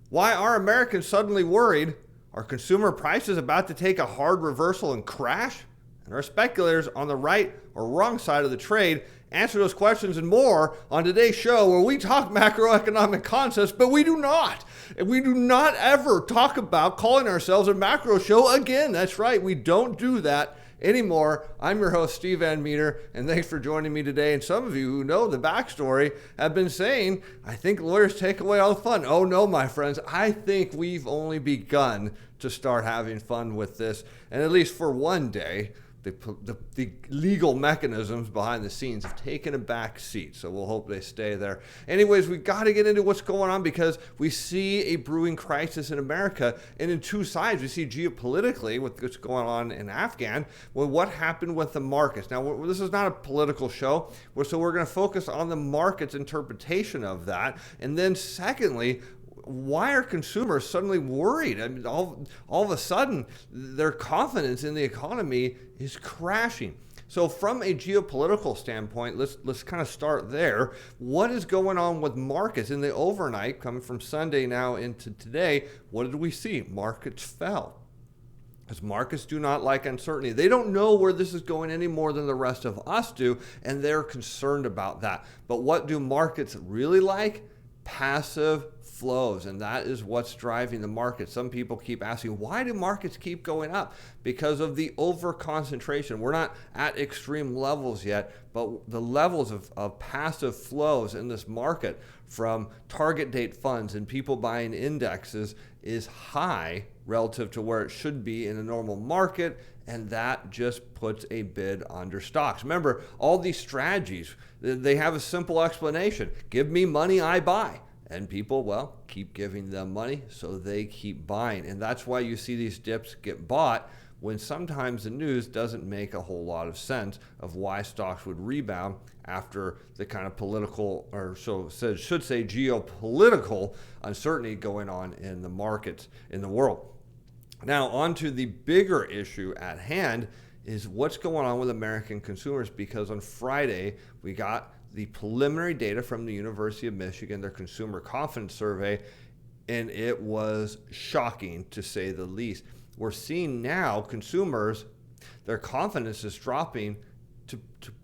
Why are Americans suddenly worried? Are consumer prices about to take a hard reversal and crash? And are speculators on the right or wrong side of the trade? Answer those questions and more on today's show, where we talk macroeconomic concepts, but we do not. We do not ever talk about calling ourselves a macro show again. That's right. We don't do that anymore. I'm your host, Steven Van Metre, and thanks for joining me today. And some of you who know the backstory have been saying, I think lawyers take away all the fun. Oh no, my friends, I think we've only begun to start having fun with this. And at least for one day, the legal mechanisms behind the scenes have taken a back seat, so we'll hope they stay there. Anyways, we got to get into what's going on, because we see a brewing crisis in America, and in two sides. We see geopolitically with what's going on in Afghan, well, what happened with the markets. Now, this is not a political show, so we're going to focus on the market's interpretation of that. And then secondly, why are consumers suddenly worried? I mean, all of a sudden, their confidence in the economy is crashing. So from a geopolitical standpoint, let's kind of start there. What is going on with markets in the overnight, coming from Sunday now into today? What did we see? Markets fell. Because markets do not like uncertainty. They don't know where this is going any more than the rest of us do, and they're concerned about that. But what do markets really like? Passive flows, and that is what's driving the market. Some people keep asking, why do markets keep going up? Because of the over concentration. We're not at extreme levels yet, but the levels of passive flows in this market from target date funds and people buying indexes is high relative to where it should be in a normal market, and that just puts a bid under stocks. Remember, all these strategies, they have a simple explanation. Give me money, I buy. And people, well, keep giving them money, so they keep buying. And that's why you see these dips get bought, when sometimes the news doesn't make a whole lot of sense of why stocks would rebound after the kind of political, or should say geopolitical uncertainty going on in the markets in the world. Now, on to the bigger issue at hand is what's going on with American consumers, because on Friday we got the preliminary data from the University of Michigan, their consumer confidence survey, and it was shocking to say the least. We're seeing now consumers, their confidence is dropping to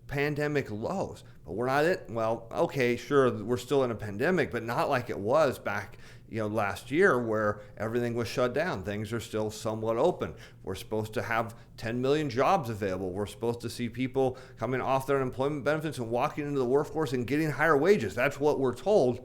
pandemic lows. But we're not at, well, okay, sure, we're still in a pandemic, but not like it was back last year, where everything was shut down. Things are still somewhat open. We're supposed to have 10 million jobs available. We're supposed to see people coming off their unemployment benefits and walking into the workforce and getting higher wages. That's what we're told.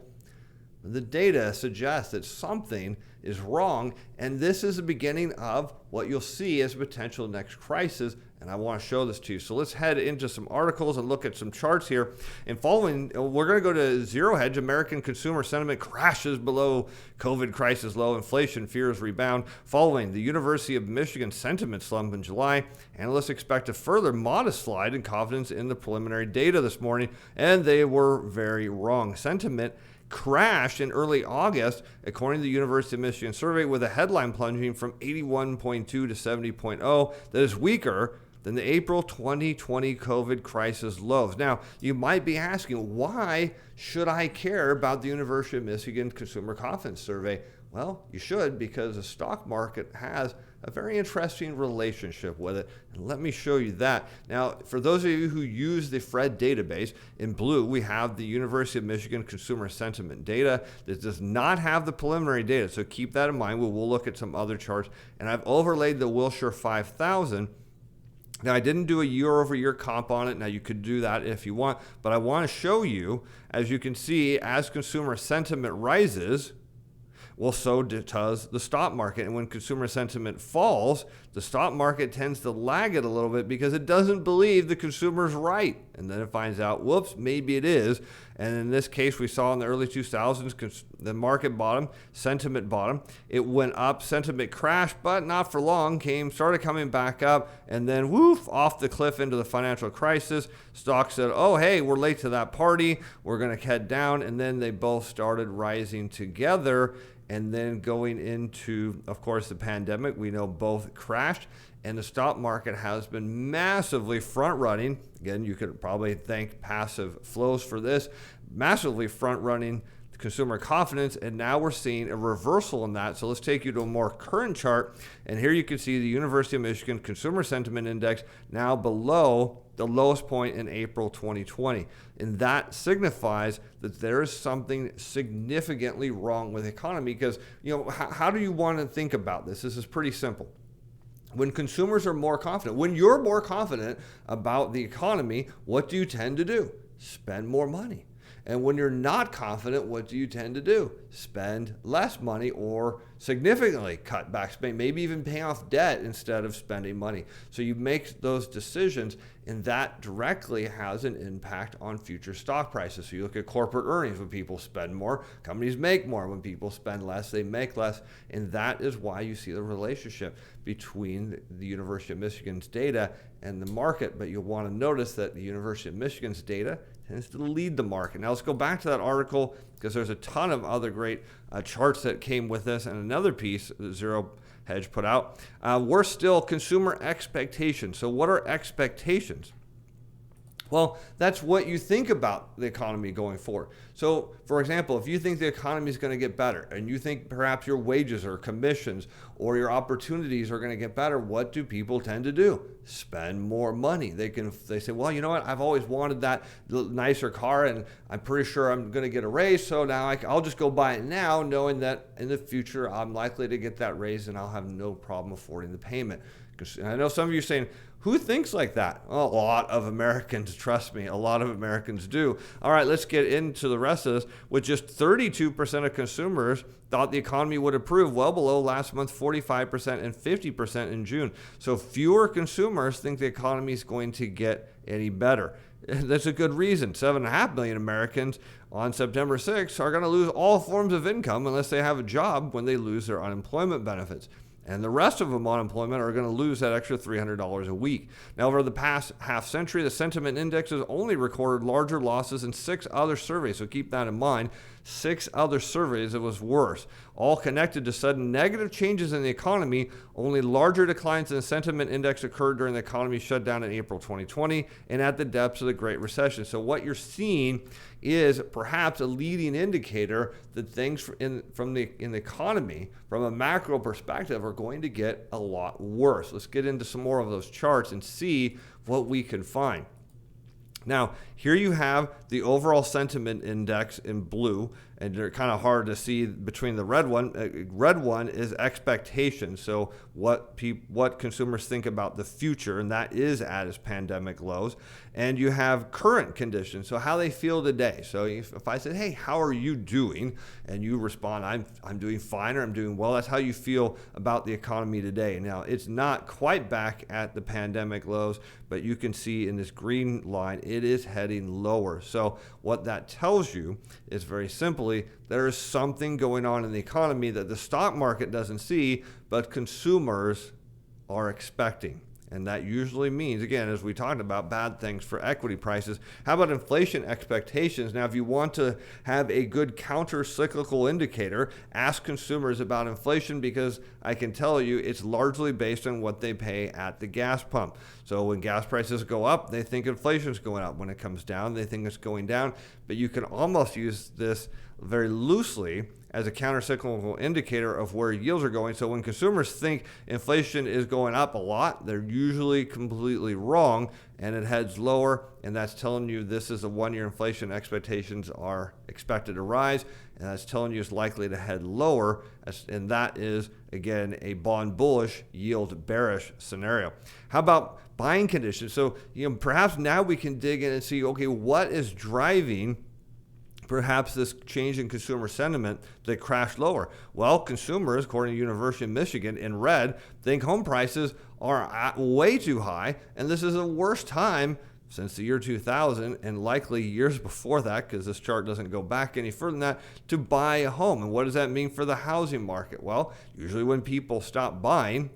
The data suggests that something is wrong, and this is the beginning of what you'll see as a potential next crisis, and I want to show this to you. So let's head into some articles and look at some charts here. And following, we're going to go to Zero Hedge. American consumer sentiment crashes below COVID crisis low. Inflation fears rebound. Following the University of Michigan sentiment slump in July, analysts expect a further modest slide in confidence in the preliminary data this morning, and they were very wrong. Sentiment crashed in early August, according to the University of Michigan survey, with a headline plunging from 81.2 to 70.0. That is weaker than the April 2020 COVID crisis lows. Now, you might be asking, why should I care about the University of Michigan Consumer Confidence Survey? Well, you should, because the stock market has a very interesting relationship with it. And let me show you that. Now, for those of you who use the FRED database, in blue, we have the University of Michigan consumer sentiment data. This does not have the preliminary data, so keep that in mind. We'll look at some other charts. And I've overlaid the Wilshire 5000. Now, I didn't do a year-over-year comp on it. Now, you could do that if you want, but I want to show you, as you can see, as consumer sentiment rises, well, so does the stock market. And when consumer sentiment falls, the stock market tends to lag it a little bit because it doesn't believe the consumer's right. And then it finds out, whoops, maybe it is. And in this case, we saw in the early 2000s, the market bottom, sentiment bottom. It went up, sentiment crashed, but not for long, started coming back up, and then woof, off the cliff into the financial crisis. Stocks said, oh, hey, we're late to that party. We're going to head down. And then they both started rising together. And then going into, of course, the pandemic, we know both crashed, and the stock market has been massively front-running. Again, you could probably thank passive flows for this. Massively front-running consumer confidence, and now we're seeing a reversal in that. So let's take you to a more current chart, and here you can see the University of Michigan Consumer Sentiment Index now below the lowest point in April 2020. And that signifies that there is something significantly wrong with the economy, because, how do you want to think about this? This is pretty simple. When consumers are more confident, when you're more confident about the economy, what do you tend to do? Spend more money. And when you're not confident, what do you tend to do? Spend less money or significantly cut back spending, maybe even pay off debt instead of spending money. So you make those decisions, and that directly has an impact on future stock prices. So you look at corporate earnings. When people spend more, companies make more. When people spend less, they make less. And that is why you see the relationship between the University of Michigan's data and the market. But you'll want to notice that the University of Michigan's data tends to lead the market. Now let's go back to that article, because there's a ton of other great charts that came with this, and another piece that Zero Hedge put out. We're still consumer expectations. So what are expectations? Well, that's what you think about the economy going forward. So, for example, if you think the economy is going to get better, and you think perhaps your wages or commissions or your opportunities are going to get better, what do people tend to do? Spend more money. They say, well, you know what? I've always wanted that nicer car, and I'm pretty sure I'm going to get a raise, so now I'll just go buy it now, knowing that in the future I'm likely to get that raise and I'll have no problem affording the payment. And I know some of you are saying, who thinks like that? Well, a lot of Americans, trust me, a lot of Americans do. All right, let's get into the rest of this. With just 32% of consumers thought the economy would improve, well below last month, 45% and 50% in June. So fewer consumers think the economy is going to get any better. That's a good reason. 7.5 million Americans on September 6th are going to lose all forms of income unless they have a job when they lose their unemployment benefits. And the rest of them on unemployment are going to lose that extra $300 a week. Now, over the past half century, the sentiment index has only recorded larger losses in 6 other surveys. So keep that in mind. 6 other surveys, it was worse. All connected to sudden negative changes in the economy. Only larger declines in the sentiment index occurred during the economy shutdown in April 2020 and at the depths of the Great Recession. So what you're seeing is perhaps a leading indicator that things in the economy, from a macro perspective, are going to get a lot worse. Let's get into some more of those charts and see what we can find. Now, here you have the overall sentiment index in blue, and they're kind of hard to see between the red one. Red one is expectation, so what consumers think about the future, and that is at its pandemic lows. And you have current conditions, so how they feel today. So if I said, hey, how are you doing? And you respond, I'm doing fine, or I'm doing well. That's how you feel about the economy today. Now, it's not quite back at the pandemic lows, but you can see in this green line, it is heading lower. So what that tells you is very simply, there is something going on in the economy that the stock market doesn't see, but consumers are expecting. And that usually means, again, as we talked about, bad things for equity prices. How about inflation expectations? Now, if you want to have a good counter-cyclical indicator, ask consumers about inflation, because I can tell you it's largely based on what they pay at the gas pump. So when gas prices go up, they think inflation is going up. When it comes down, they think it's going down. But you can almost use this very loosely as a counter-cyclical indicator of where yields are going. So when consumers think inflation is going up a lot, they're usually completely wrong, and it heads lower, and that's telling you this is a one-year inflation expectations are expected to rise, and that's telling you it's likely to head lower, and that is, again, a bond bullish, yield bearish scenario. How about buying conditions? So perhaps now we can dig in and see, okay, what is driving perhaps this change in consumer sentiment that crashed lower? Well, consumers, according to University of Michigan, in red, think home prices are way too high, and this is the worst time since the year 2000, and likely years before that, because this chart doesn't go back any further than that, to buy a home. And what does that mean for the housing market? Well, usually when people stop buying,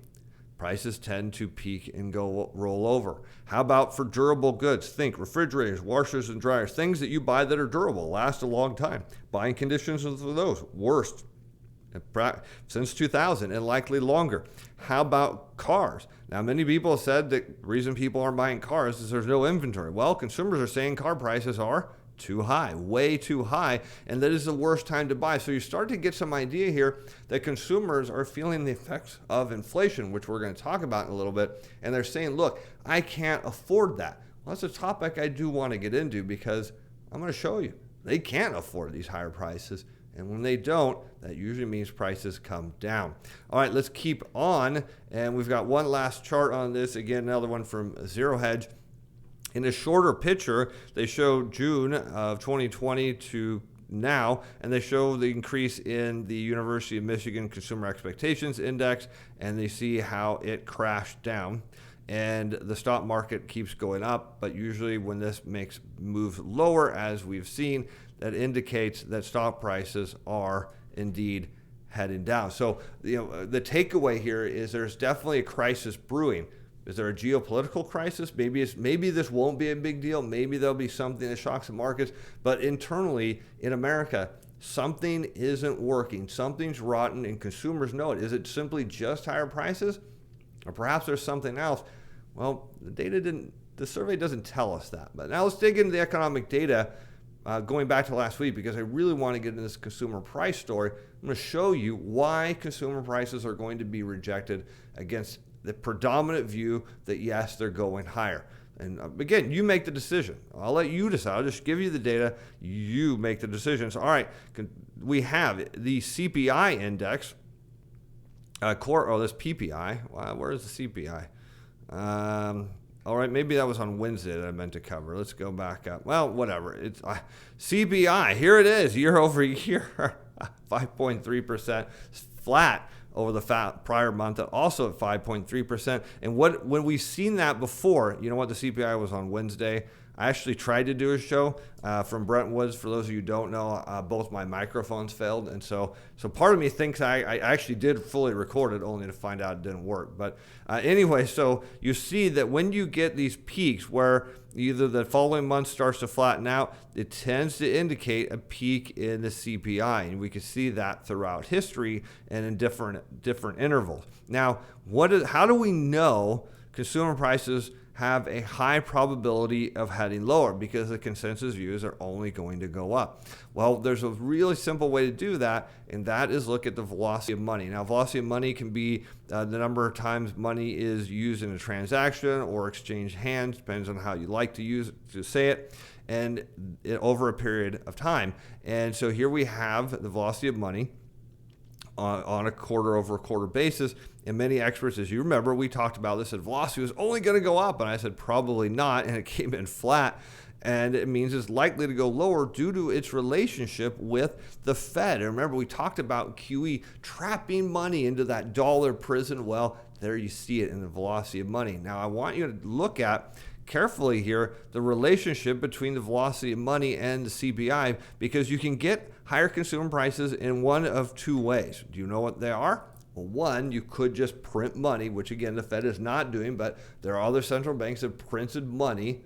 prices tend to peak and roll over. How about for durable goods? Think refrigerators, washers and dryers, things that you buy that are durable, last a long time. Buying conditions for those, worst since 2000 and likely longer. How about cars? Now, many people have said that the reason people aren't buying cars is there's no inventory. Well, consumers are saying car prices are too high, way too high, and that is the worst time to buy. So you start to get some idea here that consumers are feeling the effects of inflation, which we're going to talk about in a little bit, and they're saying, look, I can't afford that. Well, that's a topic I do want to get into because I'm going to show you they can't afford these higher prices. And when they don't, that usually means prices come down. All right, let's keep on. And we've got one last chart on this. Again, another one from Zero Hedge. In a shorter picture, they show June of 2020 to now, and they show the increase in the University of Michigan Consumer Expectations Index, and they see how it crashed down. And the stock market keeps going up, but usually when this makes moves lower, as we've seen, that indicates that stock prices are indeed heading down. So, the takeaway here is there's definitely a crisis brewing. Is there a geopolitical crisis? Maybe this won't be a big deal. Maybe there'll be something that shocks the markets. But internally in America, something isn't working. Something's rotten, and consumers know it. Is it simply just higher prices, or perhaps there's something else? Well, the survey doesn't tell us that. But now let's dig into the economic data. Going back to last week, because I really want to get into this consumer price story. I'm going to show you why consumer prices are going to be rejected against the predominant view that, yes, they're going higher. And again, you make the decision. I'll let you decide. I'll just give you the data. You make the decisions. All right, we have the CPI index. This PPI. Wow, where is the CPI? All right, maybe that was on Wednesday that I meant to cover. Let's go back up. Well, whatever. It's CPI. Here it is, year over year, 5.3%, flat over the prior month, also at 5.3%. And when we've seen that before, you know what, the CPI was on Wednesday. I actually tried to do a show from Brentwood's. For those of you who don't know, both my microphones failed. And so part of me thinks I actually did fully record it, only to find out it didn't work. But anyway, so you see that when you get these peaks where either the following month starts to flatten out, it tends to indicate a peak in the CPI. And we can see that throughout history and in different intervals. Now, how do we know consumer prices have a high probability of heading lower? Because the consensus views are only going to go up. Well, there's a really simple way to do that, and that is look at the velocity of money. Now, velocity of money can be the number of times money is used in a transaction or exchanged hands, depends on how you like to say it, and over a period of time. And so here we have the velocity of money on a quarter-over-quarter basis. And many experts, as you remember, we talked about this, said velocity was only going to go up. And I said probably not, and it came in flat. And it means it's likely to go lower due to its relationship with the Fed. And remember, we talked about QE trapping money into that dollar prison. Well, there you see it in the velocity of money. Now, I want you to look at carefully here the relationship between the velocity of money and the CPI, because you can get higher consumer prices in one of two ways. Do you know what they are? Well, one, you could just print money, which again, the Fed is not doing, but there are other central banks that printed money,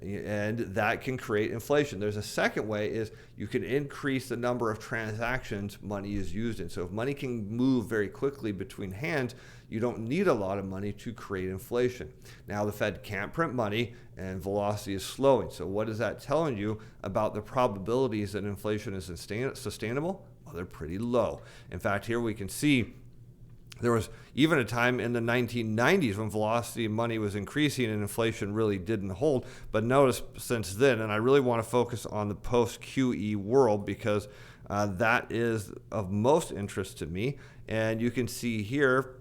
and that can create inflation. There's a second way, is you can increase the number of transactions money is used in. So if money can move very quickly between hands, you don't need a lot of money to create inflation. Now, the Fed can't print money, and velocity is slowing. So what is that telling you about the probabilities that inflation is sustainable? Well, they're pretty low. In fact, here we can see there was even a time in the 1990s when velocity of money was increasing and inflation really didn't hold. But notice since then, and I really want to focus on the post-QE world because that is of most interest to me. And you can see here,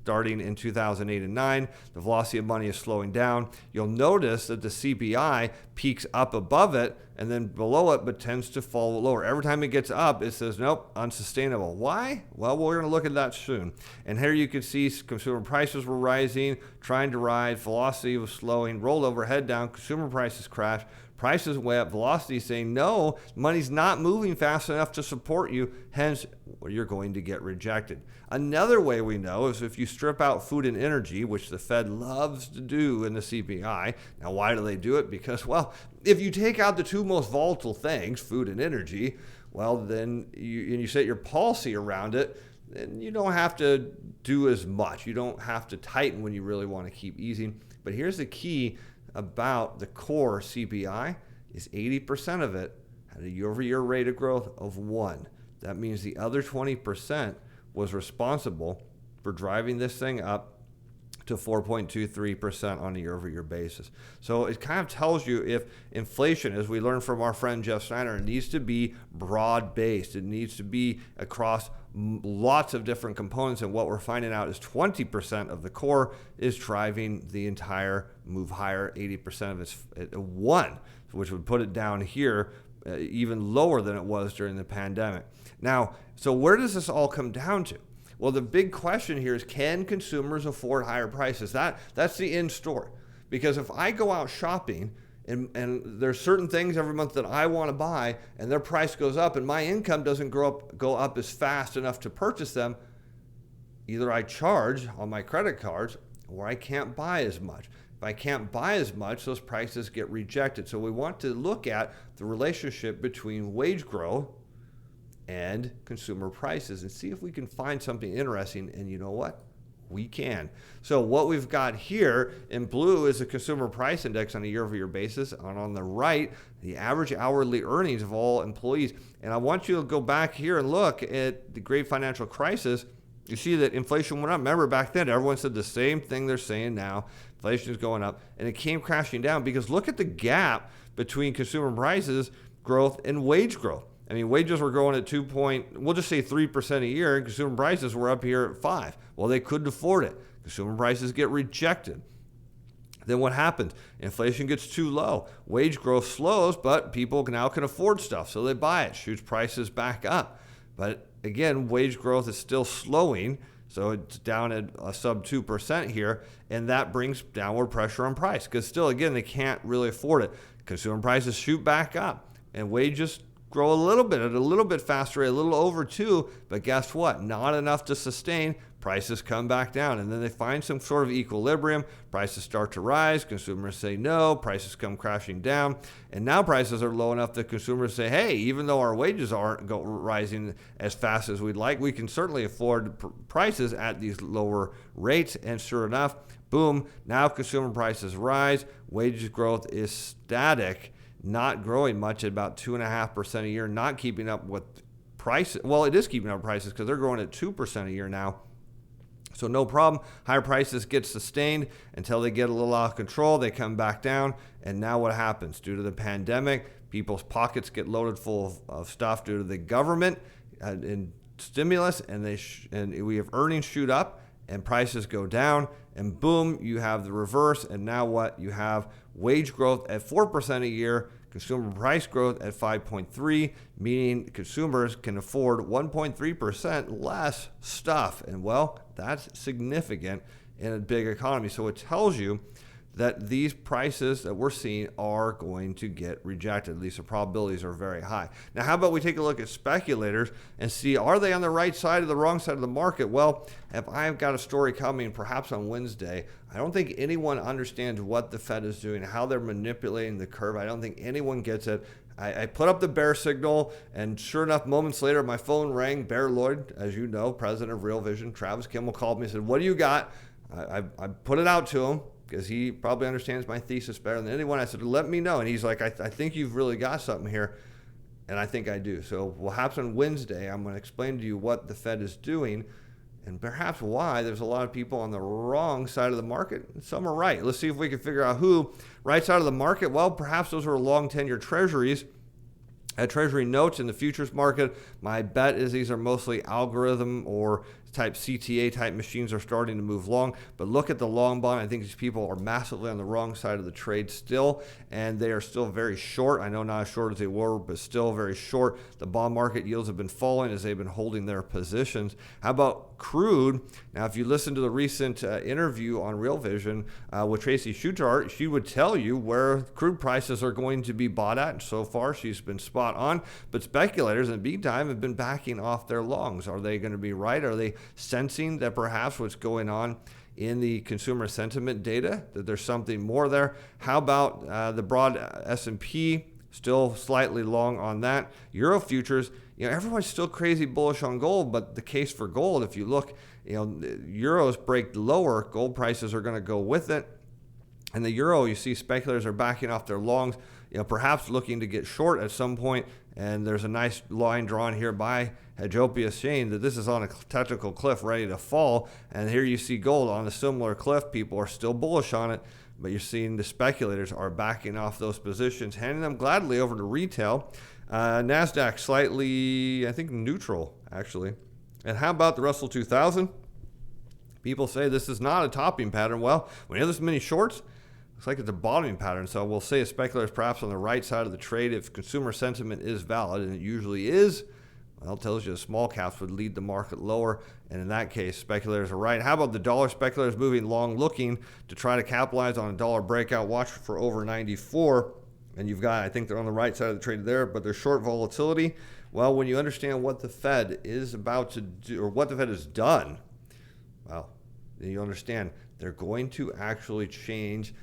starting in 2008 and 9, the velocity of money is slowing down. You'll notice that the CPI peaks up above it and then below it, but tends to fall lower. Every time it gets up, it says, nope, unsustainable. Why? Well, we're going to look at that soon. And here you can see consumer prices were rising, trying to rise, velocity was slowing, rolled over, head down, consumer prices crashed, prices way up, velocity saying, no, money's not moving fast enough to support you, hence you're going to get rejected. Another way we know is if you strip out food and energy, which the Fed loves to do in the CPI. Now, why do they do it? Because, well, if you take out the two most volatile things, food and energy, well, then you set your policy around it, then you don't have to do as much. You don't have to tighten when you really want to keep easing. But here's the key about the core CPI. is 80% of it had a year-over-year rate of growth of 1. That means the other 20% was responsible for driving this thing up to 4.23% on a year-over-year basis. So it kind of tells you if inflation, as we learned from our friend Jeff Snyder, needs to be broad-based. It needs to be across lots of different components, and what we're finding out is 20% of the core is driving the entire move higher. 80% of it's at 1, which would put it down here even lower than it was during the pandemic. Now, so where does this all come down to? Well, the big question here is, can consumers afford higher prices? That's the end story. Because if I go out shopping and there's certain things every month that I want to buy and their price goes up and my income doesn't go up as fast enough to purchase them, either I charge on my credit cards or I can't buy as much. If I can't buy as much, those prices get rejected. So we want to look at the relationship between wage growth and consumer prices and see if we can find something interesting. And you know what? We can. So what we've got here in blue is the consumer price index on a year-over-year basis, and on the right, the average hourly earnings of all employees. And I want you to go back here and look at the great financial crisis. You see that inflation went up. Remember back then, everyone said the same thing they're saying now. Inflation is going up, and it came crashing down because look at the gap between consumer prices growth and wage growth. I mean, wages were growing at we'll just say 3% a year, and consumer prices were up here at 5. Well, they couldn't afford it. Consumer prices get rejected. Then what happens? Inflation gets too low. Wage growth slows, but people now can afford stuff, so they buy it, shoots prices back up. But again, wage growth is still slowing, so it's down at a sub 2% here, and that brings downward pressure on price because still, again, they can't really afford it. Consumer prices shoot back up, and wages grow a little bit at a little bit faster, a little over 2, but guess what? Not enough to sustain. Prices come back down, and then they find some sort of equilibrium. Prices start to rise. Consumers say no. Prices come crashing down, and now prices are low enough that consumers say, hey, even though our wages aren't rising as fast as we'd like, we can certainly afford prices at these lower rates. And sure enough, boom, now consumer prices rise. Wage growth is static, not growing much at about 2.5% a year, not keeping up with prices. Well, it is keeping up with prices because they're growing at 2% a year now. So no problem. Higher prices get sustained until they get a little out of control. They come back down. And now what happens? Due to the pandemic, people's pockets get loaded full of stuff due to the government and stimulus, and we have earnings shoot up and prices go down, and boom, you have the reverse. And now what? You have wage growth at 4% a year, consumer price growth at 5.3, meaning consumers can afford 1.3% less stuff. And well, that's significant in a big economy. So it tells you that these prices that we're seeing are going to get rejected. At least the probabilities are very high. Now, how about we take a look at speculators and see, are they on the right side or the wrong side of the market? Well, if I've got a story coming perhaps on Wednesday, I don't think anyone understands what the Fed is doing, how they're manipulating the curve. I don't think anyone gets it. I put up the bear signal, and sure enough, moments later, my phone rang. Bear Lloyd, as you know, president of Real Vision, Travis Kimmel, called me and said, what do you got? I put it out to him, because he probably understands my thesis better than anyone. I said, let me know. And he's like, I think you've really got something here. And I think I do. So what happens on Wednesday, I'm going to explain to you what the Fed is doing and perhaps why there's a lot of people on the wrong side of the market. And some are right. Let's see if we can figure out who. Right side of the market, well, perhaps those are long tenure treasuries. Treasury notes in the futures market, my bet is these are mostly algorithm or type CTA type machines are starting to move long. But look at the long bond. I think these people are massively on the wrong side of the trade still, and they are still very short. I know not as short as they were, but still very short. The bond market yields have been falling as they've been holding their positions. How about crude? Now, if you listen to the recent interview on Real Vision with Tracy Schuchart, she would tell you where crude prices are going to be bought at. And so far, she's been spot on. But speculators in the meantime have been backing off their longs. Are they going to be right? Are they sensing that perhaps what's going on in the consumer sentiment data, that there's something more there? How about the broad S&P, still slightly long on that? Euro futures, everyone's still crazy bullish on gold, but the case for gold, if you look, euros break lower, gold prices are going to go with it. And the euro, you see speculators are backing off their longs, perhaps looking to get short at some point. And there's a nice line drawn here by Geopolitical saying that this is on a technical cliff ready to fall. And here you see gold on a similar cliff. People are still bullish on it, but you're seeing the speculators are backing off those positions, handing them gladly over to retail. NASDAQ slightly, I think, neutral, actually. And how about the Russell 2000? People say this is not a topping pattern. Well, when you have this many shorts, looks like it's a bottoming pattern. So we'll say a speculator is perhaps on the right side of the trade if consumer sentiment is valid, and it usually is. Well, it tells you the small caps would lead the market lower, and in that case, speculators are right. How about the dollar? Speculators moving long, looking to try to capitalize on a dollar breakout. Watch for over 94, and you've got, I think they're on the right side of the trade there, but they're short volatility. Well, when you understand what the Fed is about to do, or what the Fed has done, well, then you understand they're going to actually change.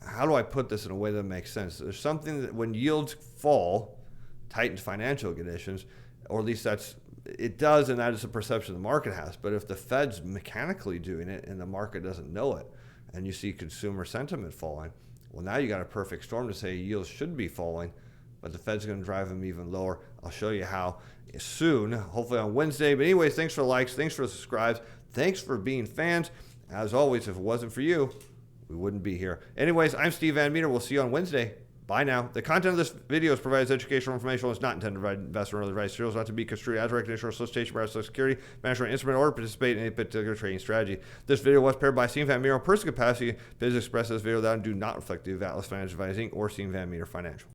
How do I put this in a way that makes sense? There's something that when yields fall, tightens financial conditions, or at least it does, and that is the perception the market has. But if the Fed's mechanically doing it and the market doesn't know it, and you see consumer sentiment falling, well, now you got a perfect storm to say yields should be falling, but the Fed's going to drive them even lower. I'll show you how soon, hopefully on Wednesday. But anyways, thanks for the likes, thanks for the subscribes, thanks for being fans. As always, if it wasn't for you, we wouldn't be here. Anyways, I'm Steve Van Metre. We'll see you on Wednesday. Bye now. The content of this video provides educational information. It's not intended to provide investment or other advice. It's not to be construed as recognition or solicitation by Social Security, management instrument, or participate in any particular trading strategy. This video was prepared by Steven Van Metre on personal capacity. Views expressed in this video that do not reflect the Atlas Financial Advising or Steven Van Metre Financial.